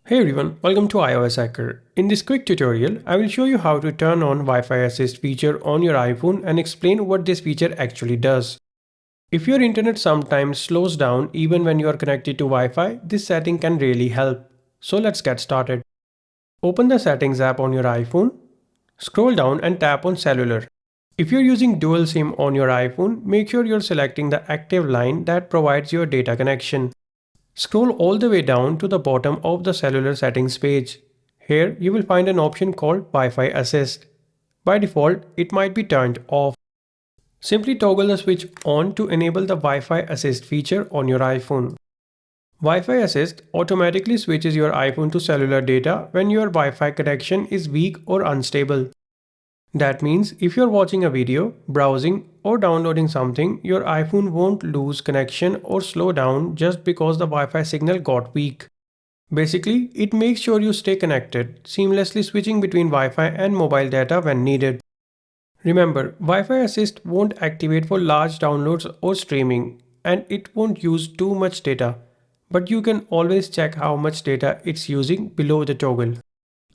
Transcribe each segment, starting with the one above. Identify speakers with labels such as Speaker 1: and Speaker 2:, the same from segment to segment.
Speaker 1: Hey everyone, welcome to iOS Hacker. In this quick tutorial, I will show you how to turn on Wi-Fi Assist feature on your iPhone and explain what this feature actually does. If your internet sometimes slows down even when you are connected to Wi-Fi, this setting can really help. So let's get started. Open the Settings app on your iPhone, scroll down and tap on Cellular. If you're using dual SIM on your iPhone, make sure you're selecting the active line that provides your data connection. Scroll all the way down to the bottom of the cellular settings page. Here you will find an option called Wi-Fi Assist. By default, it might be turned off. Simply toggle the switch on to enable the Wi-Fi Assist feature on your iPhone. Wi-Fi Assist automatically switches your iPhone to cellular data when your Wi-Fi connection is weak or unstable. That means if you're watching a video, browsing, or downloading something, your iPhone won't lose connection or slow down just because the Wi-Fi signal got weak. Basically, it makes sure you stay connected, seamlessly switching between Wi-Fi and mobile data when needed. Remember, Wi-Fi Assist won't activate for large downloads or streaming, and it won't use too much data, but you can always check how much data it's using below the toggle.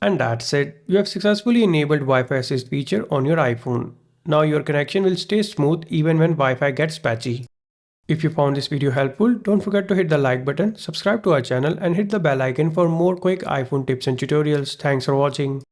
Speaker 1: And that's it. You have successfully enabled Wi-Fi Assist feature on your iPhone. Now your connection will stay smooth even when Wi-Fi gets patchy. If you found this video helpful, don't forget to hit the like button, subscribe to our channel and hit the bell icon for more quick iPhone tips and tutorials. Thanks for watching.